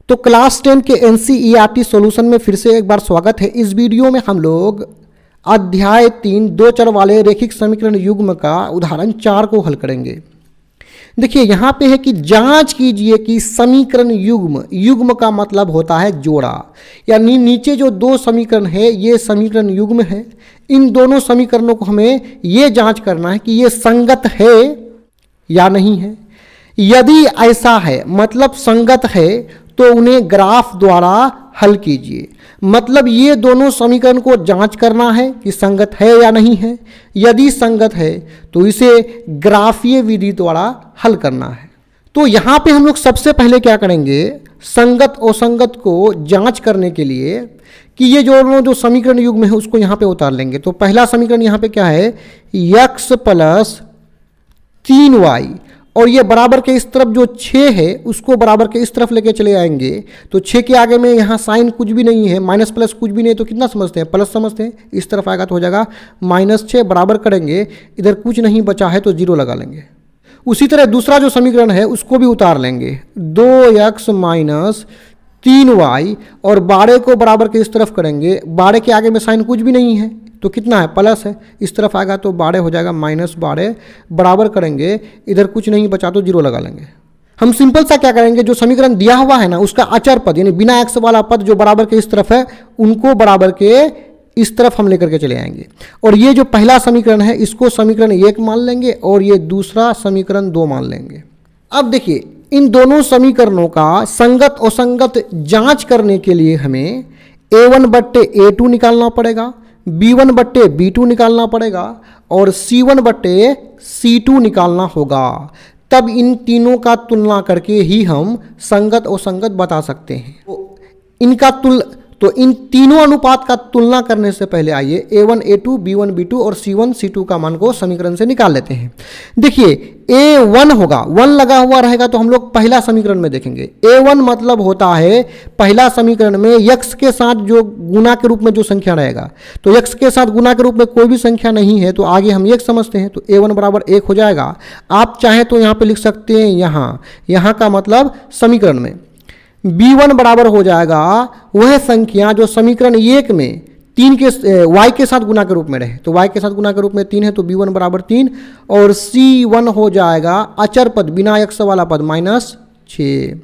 तो क्लास 10 के NCERT solution में फिर से एक बार स्वागत है। इस वीडियो में हम लोग अध्याय 3 दो चर वाले रैखिक समीकरण युग्म का उदाहरण 4 को हल करेंगे। देखिए यहाँ पे है कि जांच कीजिए कि समीकरण युग्म का मतलब होता है जोड़ा, यानी नीचे जो दो समीकरण है ये समीकरण युग्म है। इन दोनों समीकरणों को हमें ये जांच करना है कि ये संगत है या नहीं है। यदि ऐसा है मतलब संगत है तो उन्हें ग्राफ द्वारा हल कीजिए। मतलब ये दोनों समीकरण को जांच करना है कि संगत है या नहीं है। यदि संगत है तो इसे ग्राफीय विधि द्वारा हल करना है। तो यहाँ पे हम लोग सबसे पहले क्या करेंगे, संगत असंगत को जांच करने के लिए कि ये जो समीकरण युग्म है उसको यहाँ पे उतार लेंगे। तो पहला समीकरण यहाँ पे क्या है, x + 3y, और ये बराबर के इस तरफ जो 6 है उसको बराबर के इस तरफ लेके चले आएंगे। तो 6 के आगे में यहाँ साइन कुछ भी नहीं है, माइनस प्लस कुछ भी नहीं, तो कितना समझते हैं, प्लस समझते हैं। इस तरफ आएगा तो हो जाएगा -6, बराबर करेंगे, इधर कुछ नहीं बचा है तो 0 लगा लेंगे। उसी तरह दूसरा जो समीकरण है उसको भी उतार लेंगे, 2x - 3y, और 12 को बराबर के इस तरफ करेंगे। 12 के आगे में साइन कुछ भी नहीं है तो कितना है, प्लस है। इस तरफ आएगा तो 12 हो जाएगा -12, बराबर करेंगे, इधर कुछ नहीं बचा तो 0 लगा लेंगे। हम सिंपल सा क्या करेंगे, जो समीकरण दिया हुआ है ना उसका अचर पद यानी बिना x वाला पद जो बराबर के इस तरफ है उनको बराबर के इस तरफ हम लेकर के चले आएंगे। और ये जो पहला समीकरण है इसको समीकरण 1 मान लेंगे और ये दूसरा समीकरण 2 मान लेंगे। अब देखिए इन दोनों समीकरणों का संगत असंगत जांच करने के लिए हमें a1/a2 निकालना पड़ेगा, b1/b2 निकालना पड़ेगा और c1/c2 निकालना होगा। तब इन तीनों का तुलना करके ही हम संगत और संगत बता सकते हैं। तो इन तीनों अनुपात का तुलना करने से पहले आइए a1 a2 b1 b2 और c1 c2 का मान को समीकरण से निकाल लेते हैं। देखिए a1 होगा, 1 लगा हुआ रहेगा तो हम लोग पहला समीकरण में देखेंगे। a1 मतलब होता है पहला समीकरण में x के साथ जो गुना के रूप में जो संख्या रहेगा। तो x के साथ गुना के रूप में कोई भी संख्या नहीं है तो आगे हम 1 समझते हैं, तो a1 बराबर 1 हो जाएगा। आप चाहें तो यहाँ पे लिख सकते हैं यहाँ का मतलब समीकरण में b1 बराबर हो जाएगा वह संख्या जो समीकरण 1 में 3 के y के साथ गुना के रूप में रहे। तो y के साथ गुना के रूप में 3 है तो b1 बराबर 3, और c1 हो जाएगा अचर पद बिना x वाला पद -6।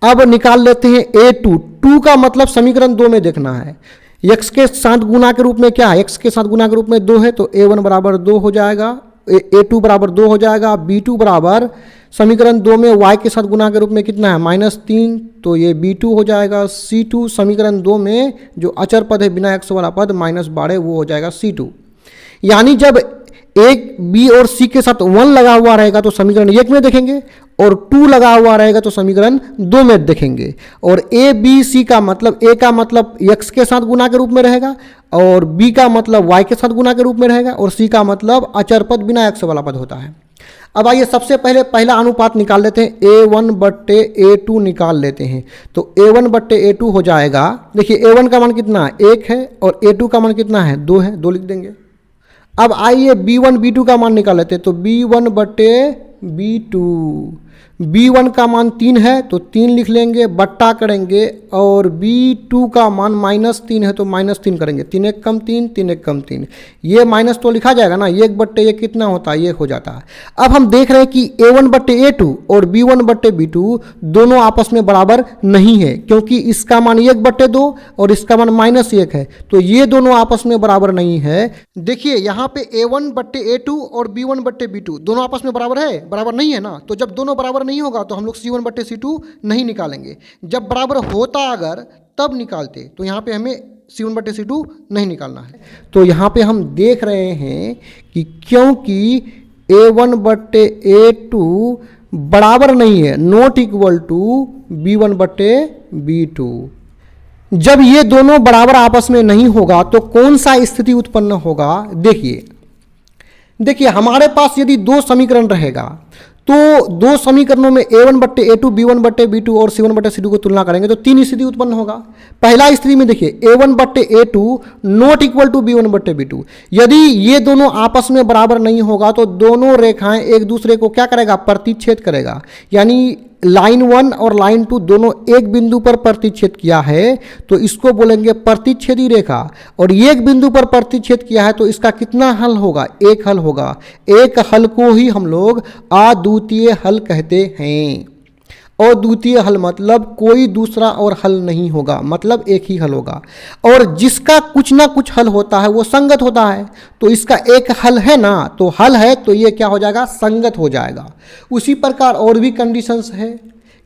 अब निकाल लेते हैं a2। 2 का मतलब समीकरण 2 में देखना है। x के साथ गुना के रूप में क्या है, x के साथ गुना के रूप में 2 है तो a1 बराबर 2 हो जाएगा, a2 बराबर 2 हो जाएगा। b2 बराबर समीकरण 2 में y के साथ गुना के रूप में कितना है, -3, तो ये b2 हो जाएगा। c2 समीकरण 2 में जो अचर पद है बिना x वाला पद -12 वो हो जाएगा c2। यानी जब एक b और c के साथ 1 लगा हुआ रहेगा तो समीकरण 1 में देखेंगे और 2 लगा हुआ रहेगा तो समीकरण 2 में देखेंगे। और a b c का मतलब a का मतलब x के साथ गुना के रूप में रहेगा और b का मतलब y के साथ गुना के रूप में रहेगा और c का मतलब अचर पद बिना x वाला पद होता है। अब आइए सबसे पहले पहला अनुपात निकाल लेते हैं, a1/a2 निकाल लेते हैं। तो a1/a2 हो जाएगा, देखिए a1 का मान कितना है, 1 है, और a2 का मान कितना है, 2 है, 2 लिख देंगे। अब आइए b1 b2 का मान निकाल लेते हैं। तो b1/b2, b1 का मान 3 है तो 3 लिख लेंगे, बट्टा करेंगे, और b2 का मान -3 है तो -3 करेंगे। 3 1 कम 3, 3 1 कम 3, ये माइनस तो लिखा जाएगा ना, 1/1 कितना होता है, 1 हो जाता है। अब हम देख रहे हैं कि a1/a2 और b1/b2 दोनों आपस में बराबर नहीं है, क्योंकि इसका मान 1/2 और इसका मान -1 है, तो ये दोनों आपस में बराबर नहीं है। देखिए यहाँ पे a1/a2 और b1/b2 दोनों आपस में बराबर है, बराबर नहीं है ना। तो जब दोनों बराबर नहीं होगा तो हम लोग c1/c2 नहीं निकालेंगे। जब बराबर होता अगर तब निकालते, तो यहाँ पे हमें c1/c2 नहीं निकालना है। तो यहाँ पे हम देख रहे हैं कि क्योंकि a1/a2 बराबर नहीं है, नॉट इक्वल टू b1/b2। जब ये दोनों बराबर आपस में नहीं होगा तो कौन सा स्थिति उत्पन्न होगा, देखिए हमारे पास यदि 2 समीकरण रहेगा तो 2 समीकरणों में a1/a2 b1/b2 और c1/c2 को तुलना करेंगे तो 3 स्थिति उत्पन्न होगा। पहला स्थिति में देखिए a1/a2 not equal to b1/b2। यदि ये दोनों आपस में बराबर नहीं होगा तो दोनों रेखाएं एक दूसरे को क्या करेगा, प्रतिच्छेद करेगा। यानी लाइन 1 और लाइन 2 दोनों एक बिंदु पर प्रतिच्छेद किया है तो इसको बोलेंगे प्रतिच्छेदी रेखा, और एक बिंदु पर प्रतिच्छेद किया है तो इसका कितना हल होगा, एक हल होगा। एक हल को ही हम लोग अद्वितीय हल कहते हैं। और द्वितीय हल मतलब कोई दूसरा और हल नहीं होगा, मतलब एक ही हल होगा। और जिसका कुछ ना कुछ हल होता है वो संगत होता है, तो इसका एक हल है ना, तो हल है तो ये क्या हो जाएगा, संगत हो जाएगा। उसी प्रकार और भी कंडीशंस है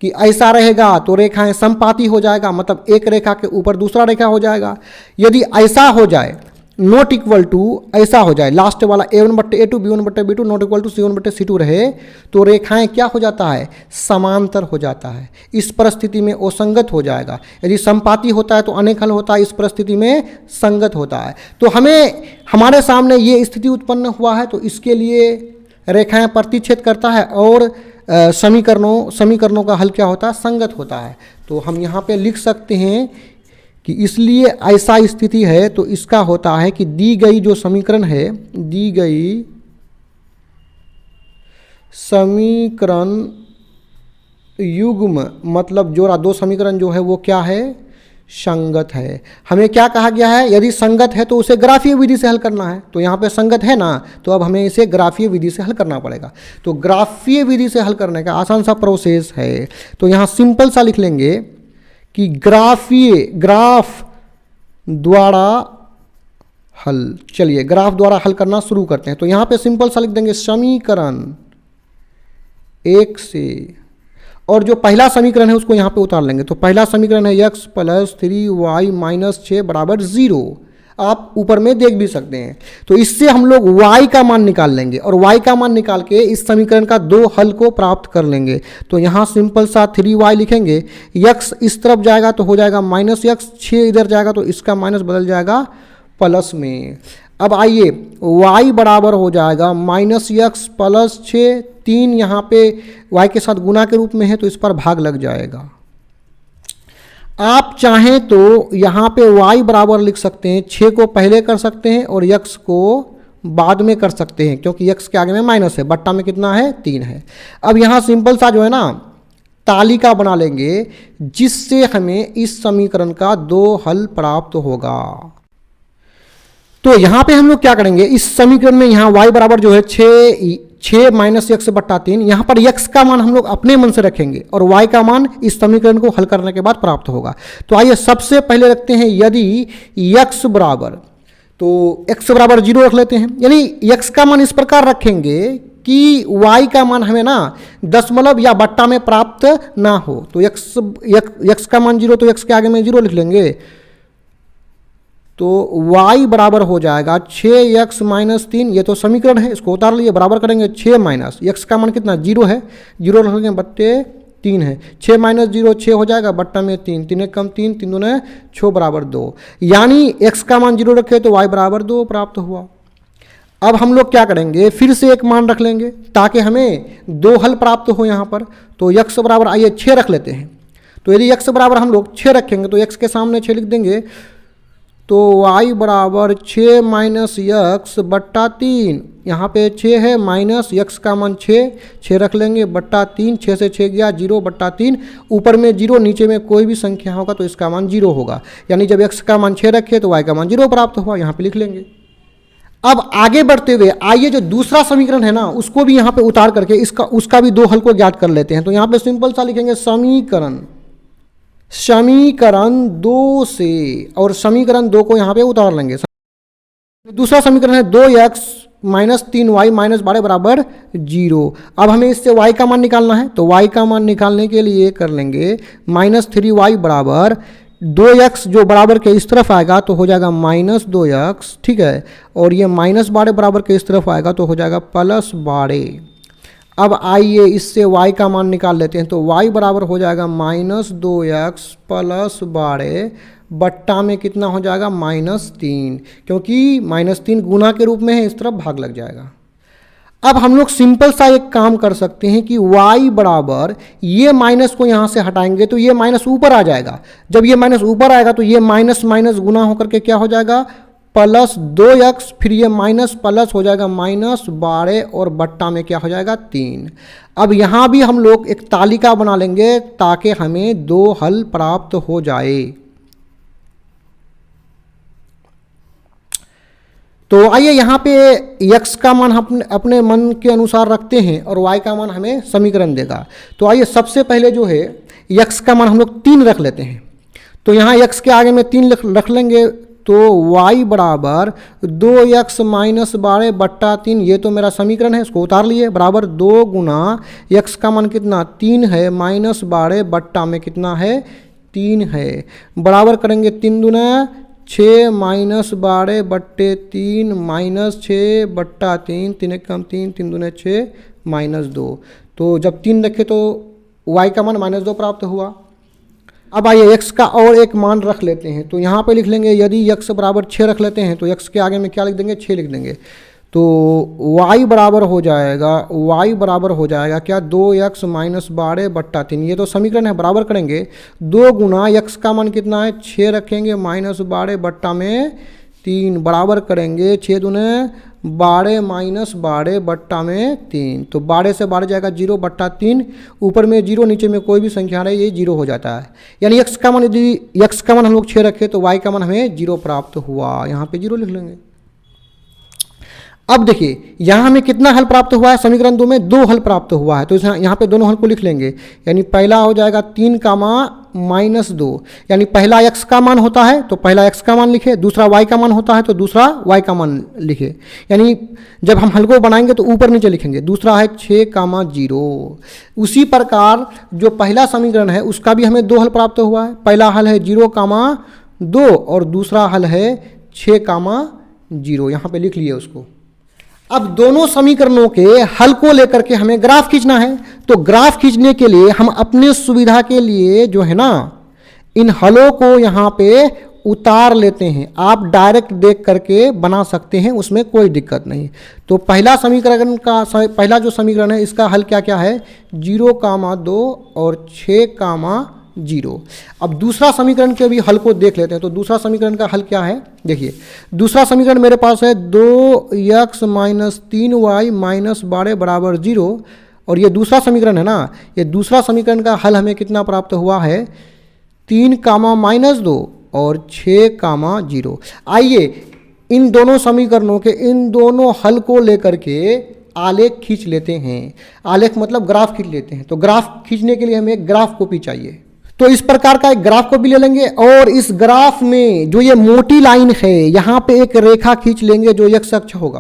कि ऐसा रहेगा तो रेखाएं समपाती हो जाएगा, मतलब एक रेखा के ऊपर दूसरा रेखा हो जाएगा। यदि ऐसा हो जाए नॉट इक्वल टू, ऐसा हो जाए लास्ट वाला a1/a2 b1/b2 not equal to c1/c2 रहे तो रेखाएं क्या हो जाता है, समांतर हो जाता है। इस परिस्थिति में वो संगत हो जाएगा। यदि समपाती होता है तो अनेक हल होता है, इस परिस्थिति में संगत होता है। तो हमारे सामने ये स्थिति उत्पन्न हुआ है, तो इसके लिए रेखाएं प्रतिच्छेद करता है और समीकरणों का हल क्या होता है, संगत होता है। तो हम यहाँ पे लिख सकते हैं कि इसलिए ऐसा स्थिति है तो इसका होता है कि दी गई जो समीकरण है, दी गई समीकरण युग्म मतलब जोड़ा दो समीकरण जो है वो क्या है, संगत है। हमें क्या कहा गया है, यदि संगत है तो उसे ग्राफीय विधि से हल करना है। तो यहाँ पे संगत है ना, तो अब हमें इसे ग्राफीय विधि से हल करना पड़ेगा। तो ग्राफीय विधि से हल करने का आसान सा प्रोसेस है। तो यहाँ सिंपल सा लिख लेंगे कि ग्राफ द्वारा हल। चलिए ग्राफ द्वारा हल करना शुरू करते हैं। तो यहाँ पे सिंपल सा लिख देंगे समीकरण 1 से, और जो पहला समीकरण है उसको यहाँ पे उतार लेंगे। तो पहला समीकरण है x + 3y - 6 = 0। आप ऊपर में देख भी सकते हैं। तो इससे हम लोग y का मान निकाल लेंगे और y का मान निकाल के इस समीकरण का दो हल को प्राप्त कर लेंगे। तो यहाँ सिंपल सा 3y लिखेंगे, x इस तरफ जाएगा तो हो जाएगा -x, 6 इधर जाएगा तो इसका माइनस बदल जाएगा प्लस में। अब आइए y बराबर हो जाएगा -x + 6, 3 यहाँ पे y के साथ गुना के रूप में है तो इस पर भाग लग जाएगा। आप चाहें तो यहाँ पे y बराबर लिख सकते हैं, 6 को पहले कर सकते हैं और x को बाद में कर सकते हैं, क्योंकि x के आगे में माइनस है, बट्टा में कितना है, 3 है। अब यहाँ सिंपल सा जो है ना तालिका बना लेंगे जिससे हमें इस समीकरण का दो हल प्राप्त होगा। तो यहाँ पे हम लोग क्या करेंगे, इस समीकरण में यहाँ y बराबर जो है 6 -x/3, यहाँ पर x का मान हम लोग अपने मन से रखेंगे और y का मान इस समीकरण को हल करने के बाद प्राप्त होगा। तो आइए सबसे पहले रखते हैं यदि x बराबर, तो x बराबर 0 रख लेते हैं। यानी x का मान इस प्रकार रखेंगे कि y का मान हमें ना दशमलव या बट्टा में प्राप्त ना हो। तो x का मान 0 तो x के आगे में 0 लिख लेंगे। तो y बराबर हो जाएगा 6x - 3, ये तो समीकरण है, इसको उतार लिए, बराबर करेंगे 6 माइनस x का मान कितना 0 है, 0 रखेंगे बट्टे 3 है, 6 - 0 6 हो जाएगा, बट्टा में 3, 3 एक कम 3, 3 दूने 6 बराबर 2। यानी x का मान 0 रखे तो y बराबर 2 प्राप्त हुआ। अब हम लोग क्या करेंगे, फिर से एक मान रख लेंगे ताकि हमें दो हल प्राप्त हो यहाँ पर। तो x बराबर आइए 6 रख लेते हैं। तो यदि x बराबर हम लोग 6 रखेंगे तो x के सामने 6 लिख देंगे, तो y बराबर 6 - x बट्टा 3, यहाँ पे 6 है माइनस x का मान 6 रख लेंगे बट्टा 3, 6 से 6 गया 0 बट्टा 3, ऊपर में 0 नीचे में कोई भी संख्या होगा तो इसका मान 0 होगा। यानी जब x का मान 6 रखे तो y का मान 0 प्राप्त हुआ, यहाँ पे लिख लेंगे। अब आगे बढ़ते हुए आइए जो दूसरा समीकरण है ना उसको भी यहाँ पे उतार करके उसका भी दो हल को ज्ञात कर लेते हैं। तो यहाँ पे सिंपल सा लिखेंगे समीकरण 2 से, और समीकरण 2 को यहाँ पे उतार लेंगे। दूसरा समीकरण है 2x - 3y - 12 बराबर 0। अब हमें इससे y का मान निकालना है, तो y का मान निकालने के लिए कर लेंगे -3y बराबर 2x, जो बराबर के इस तरफ आएगा तो हो जाएगा -2x, ठीक है, और ये -12 बराबर के इस तरफ आएगा तो हो जाएगा +12। अब आइए इससे y का मान निकाल लेते हैं। तो y बराबर हो जाएगा -2x + 12 बट्टा में कितना हो जाएगा -3, क्योंकि -3 गुना के रूप में है, इस तरफ भाग लग जाएगा। अब हम लोग सिंपल सा एक काम कर सकते हैं कि y बराबर ये माइनस को यहाँ से हटाएंगे तो ये माइनस ऊपर आ जाएगा। जब ये माइनस ऊपर आएगा तो ये माइनस गुना होकर के क्या हो जाएगा, प्लस 2x, फिर ये माइनस प्लस हो जाएगा -12 और बट्टा में क्या हो जाएगा 3। अब यहाँ भी हम लोग एक तालिका बना लेंगे ताकि हमें 2 हल प्राप्त हो जाए। तो आइए यहाँ पे x का मान हम अपने मन के अनुसार रखते हैं और y का मान हमें समीकरण देगा। तो आइए सबसे पहले जो है x का मान हम लोग 3 रख लेते हैं। तो यहाँ x के आगे में 3 रख लेंगे तो y बराबर 2x - 12 बट्टा 3, ये तो मेरा समीकरण है, इसको उतार लिए, बराबर 2 गुना x का मान कितना 3 है -12 बट्टा में कितना है 3 है, बराबर करेंगे 3 दूना 6 -12 बट्टे 3 -6 बट्टा 3, 3 एक कम 3, 3 दूने 6 -2। तो जब 3 रखे तो y का मान -2 प्राप्त हुआ। अब आइए x का और एक मान रख लेते हैं। तो यहाँ पे लिख लेंगे, यदि x बराबर 6 रख लेते हैं तो x के आगे में क्या लिख देंगे 6 लिख देंगे। तो y बराबर हो जाएगा क्या 2x - 12 बट्टा 3, ये तो समीकरण है, बराबर करेंगे 2 गुना x का मान कितना है 6 रखेंगे -12 बट्टा में 3, बराबर करेंगे 6 दूने 12 -12 बट्टा में 3। तो 12 से 12 जाएगा 0 बट्टा 3, ऊपर में 0 नीचे में कोई भी संख्या रहे ये 0 हो जाता है। यानी x का मान, यदि x का मान हम लोग 6 रखे तो y का मान हमें 0 प्राप्त हुआ, यहाँ पे 0 लिख लेंगे। अब देखिए यहाँ हमें कितना हल प्राप्त हुआ है, समीकरण 2 में 2 हल प्राप्त हुआ है। तो यहाँ पे दोनों हल को लिख लेंगे, यानी पहला हो जाएगा 3 -2, यानी पहला x का मान होता है तो पहला x का मान लिखे, दूसरा y का मान होता है तो दूसरा y का मान लिखे। यानी जब हम हल को बनाएंगे तो ऊपर नीचे लिखेंगे। दूसरा है 6, 0। उसी प्रकार जो पहला समीकरण है उसका भी हमें 2 हल प्राप्त हुआ है। पहला हल है 0, 2 और दूसरा हल है 6, 0। यहाँ पे लिख लिए उसको। अब दोनों समीकरणों के हल को लेकर के हमें ग्राफ खींचना है। तो ग्राफ खींचने के लिए हम अपने सुविधा के लिए जो है ना इन हलों को यहाँ पे उतार लेते हैं। आप डायरेक्ट देख करके बना सकते हैं, उसमें कोई दिक्कत नहीं। तो पहला समीकरण का पहला जो समीकरण है इसका हल क्या क्या है 0, 2 और 6, 0। अब दूसरा समीकरण के भी हल को देख लेते हैं। तो दूसरा समीकरण का हल क्या है, देखिए दूसरा समीकरण मेरे पास है 2x - 3y - 12 बराबर 0। और ये दूसरा समीकरण है ना, ये दूसरा समीकरण का हल हमें कितना प्राप्त हुआ है 3, -2 और 6, 0। आइए इन दोनों समीकरणों के इन दोनों हल को लेकर के आलेख खींच लेते हैं। आलेख मतलब ग्राफ खींच लेते हैं। तो ग्राफ खींचने के लिए हमें एक ग्राफ कॉपी चाहिए। तो इस प्रकार का एक ग्राफ को भी ले लेंगे और इस ग्राफ में जो ये मोटी लाइन है यहाँ पे एक रेखा खींच लेंगे जो x अक्ष होगा।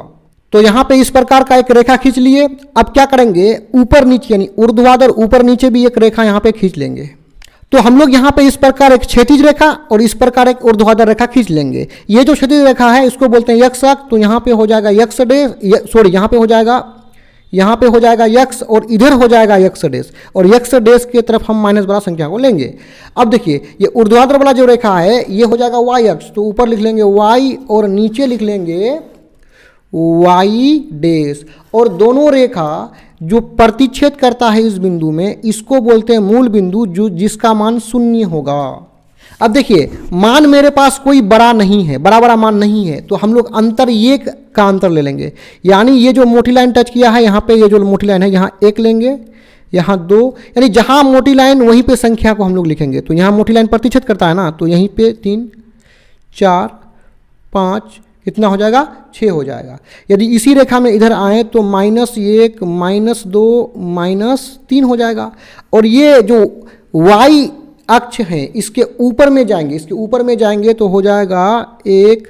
तो यहाँ पे इस प्रकार का एक रेखा खींच लिए। अब क्या करेंगे ऊपर नीचे यानी ऊर्ध्वाधर ऊपर नीचे भी एक रेखा यहाँ पे खींच लेंगे। तो हम लोग यहाँ पे इस प्रकार एक क्षैतिज रेखा और इस प्रकार एक ऊर्ध्वाधर रेखा खींच लेंगे। ये जो क्षैतिज रेखा है इसको बोलते हैं x अक्ष। तो यहाँ पे हो जाएगा यहाँ पे हो जाएगा x और इधर हो जाएगा x डैश और x डैश की तरफ हम माइनस वाला संख्या को लेंगे। अब देखिए ये ऊर्ध्वाधर वाला जो रेखा है ये हो जाएगा y अक्ष। तो ऊपर लिख लेंगे y और नीचे लिख लेंगे y डैश। और दोनों रेखा जो प्रतिच्छेद करता है इस बिंदु में इसको बोलते हैं मूल बिंदु, जो जिसका मान 0 होगा। अब देखिए मान मेरे पास कोई बड़ा नहीं है, बड़ा मान नहीं है, तो हम लोग अंतर ये का अंतर ले लेंगे। यानी ये जो मोटी लाइन टच किया है यहाँ पे, ये जो मोटी लाइन है यहाँ 1 लेंगे, यहाँ 2, यानी जहाँ मोटी लाइन वहीं पे संख्या को हम लोग लिखेंगे। तो यहाँ मोटी लाइन प्रतिच्छेद करता है ना, तो यहीं पे 3, 4, 5 कितना हो जाएगा 6 हो जाएगा। यदि इसी रेखा में इधर आए तो -1, -2, -3 हो जाएगा। और ये जो y अक्ष है इसके ऊपर में जाएंगे, तो हो जाएगा 1,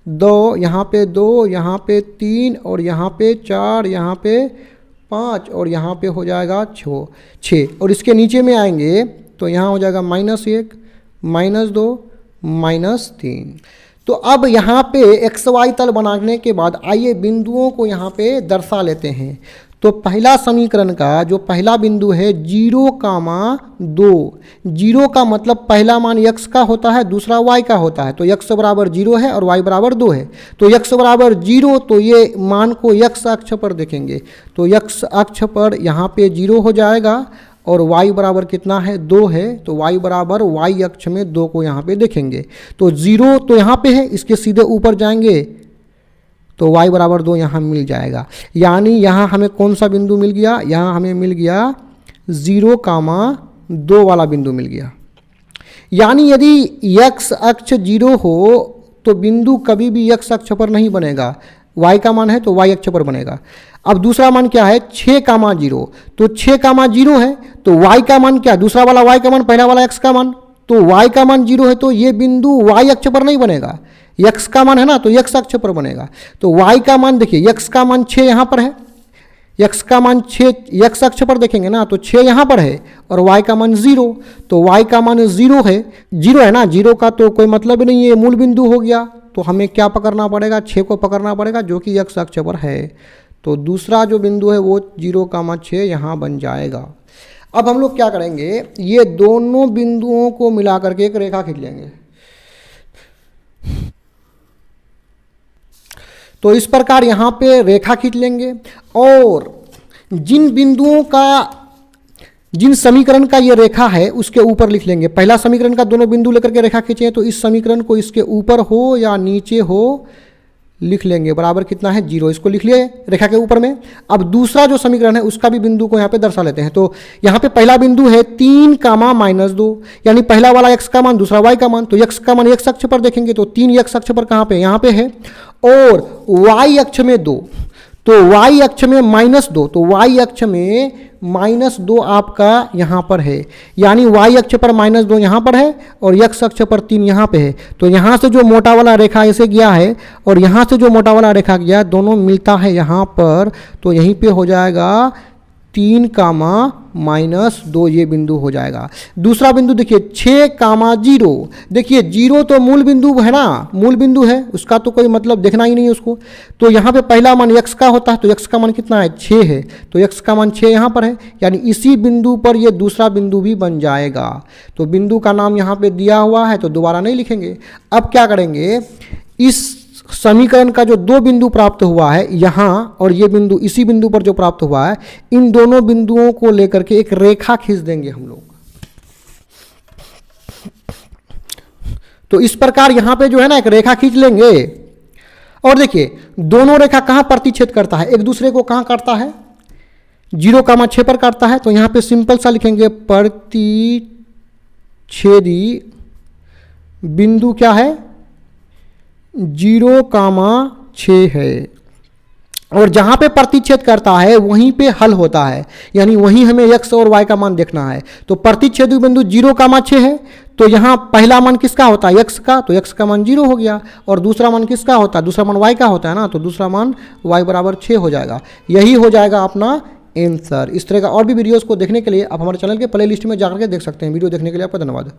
2, यहाँ पे 2, यहाँ पे 3 और यहाँ पे 4, यहाँ पे 5 और यहाँ पे हो जाएगा 6। और इसके नीचे में आएंगे तो यहाँ हो जाएगा -1, -2, -3। तो अब यहाँ पे XY तल बनाने के बाद आइए बिंदुओं को यहाँ पे दर्शा लेते हैं। तो पहला समीकरण का जो पहला बिंदु है 0, 2। 0 का मतलब पहला मान x का होता है, दूसरा y का होता है। तो x बराबर 0 है और y बराबर 2 है। तो x बराबर 0, तो ये मान को x अक्ष पर देखेंगे। तो x अक्ष पर यहाँ पे 0 हो जाएगा और y बराबर कितना है 2 है, तो y बराबर y अक्ष में 2 को यहाँ पे देखेंगे। तो 0 तो यहाँ पे है, इसके सीधे ऊपर जाएंगे तो y बराबर 2 यहाँ मिल जाएगा। यानी यहाँ हमें कौन सा बिंदु मिल गया, यहाँ हमें मिल गया 0,2 वाला बिंदु मिल गया। यानी यदि x अक्ष 0 हो तो बिंदु कभी भी x अक्ष पर नहीं बनेगा, y का मान है तो y अक्ष पर बनेगा। अब दूसरा मान क्या है 6,0, तो 6,0 है तो y का मान क्या, दूसरा वाला y का मान, पहला वाला x का मान, तो y का मान 0 है तो ये बिंदु y अक्ष पर नहीं बनेगा, x का मान है ना तो x अक्ष पर बनेगा। तो y का मान देखिए, x का मान 6 यहाँ पर है, x का मान 6 x अक्ष पर देखेंगे ना तो 6 यहाँ पर है और y का मान 0, तो y का मान 0 है, 0 है ना, 0 का तो कोई मतलब ही नहीं है, मूल बिंदु हो गया। तो हमें क्या पकड़ना पड़ेगा, 6 को पकड़ना पड़ेगा जो कि x अक्ष पर है। तो दूसरा जो बिंदु है वो 0,6 यहाँ बन जाएगा। अब हम लोग क्या करेंगे, ये दोनों बिंदुओं को मिला करके एक रेखा खींच लेंगे। तो इस प्रकार यहाँ पे रेखा खींच लेंगे और जिन समीकरण का ये रेखा है उसके ऊपर लिख लेंगे। पहला समीकरण का दोनों बिंदु लेकर के रेखा खींचे तो इस समीकरण को इसके ऊपर हो या नीचे हो लिख लेंगे, बराबर कितना है 0, इसको लिख लिए रेखा के ऊपर में। अब दूसरा जो समीकरण है उसका भी बिंदु को यहाँ पे दर्शा लेते हैं। तो यहाँ पे पहला बिंदु है 3,-2, यानी पहला वाला x का मान, दूसरा y का मान, तो x का मान x अक्ष पर देखेंगे तो 3 x अक्ष पर कहाँ पे, यहाँ पे है, और y अक्ष में 2, तो y अक्ष में -2, तो y अक्ष में -2 आपका यहाँ पर है, यानी y अक्ष पर -2 यहाँ पर है और x अक्ष पर 3 यहाँ पे है। तो यहाँ से जो मोटा वाला रेखा ऐसे गया है और यहाँ से जो मोटा वाला रेखा गया, दोनों मिलता है यहाँ पर, तो यहीं पे हो जाएगा 3,-2 ये बिंदु हो जाएगा। दूसरा बिंदु देखिए 6,0, देखिए 0 तो मूल बिंदु है ना, मूल बिंदु है, उसका तो कोई मतलब देखना ही नहीं है उसको। तो यहाँ पे पहला मान x का होता है तो x का मान कितना है 6 है, तो x का मान 6 यहाँ पर है, यानी इसी बिंदु पर ये दूसरा बिंदु भी बन जाएगा। तो बिंदु का नाम यहाँ पे दिया हुआ है तो दोबारा नहीं लिखेंगे। अब क्या करेंगे, इस समीकरण का जो 2 बिंदु प्राप्त हुआ है यहाँ और ये बिंदु इसी बिंदु पर जो प्राप्त हुआ है, इन दोनों बिंदुओं को लेकर के एक रेखा खींच देंगे हम लोग। तो इस प्रकार यहाँ पे जो है ना एक रेखा खींच लेंगे और देखिए दोनों रेखा कहाँ प्रतिच्छेद करता है, एक दूसरे को कहाँ काटता है, 0,6 पर काटता है। तो यहाँ पे सिंपल सा लिखेंगे, प्रतिच्छेदी बिंदु क्या है 0,6 है, और जहाँ पे प्रतिच्छेद करता है वहीं पे हल होता है, यानी वहीं हमें x और y का मान देखना है। तो प्रतिच्छेदी बिंदु 0,6 है, तो यहाँ पहला मान किसका होता है x का, तो x का मान 0 हो गया, और दूसरा मान किसका होता है, दूसरा मान y का होता है ना, तो दूसरा मान y बराबर 6 हो जाएगा। यही हो जाएगा अपना आंसर। इस तरह का और भी वीडियोज़ को देखने के लिए आप हमारे चैनल के प्ले लिस्ट में जाकर के देख सकते हैं। वीडियो देखने के लिए आपका धन्यवाद।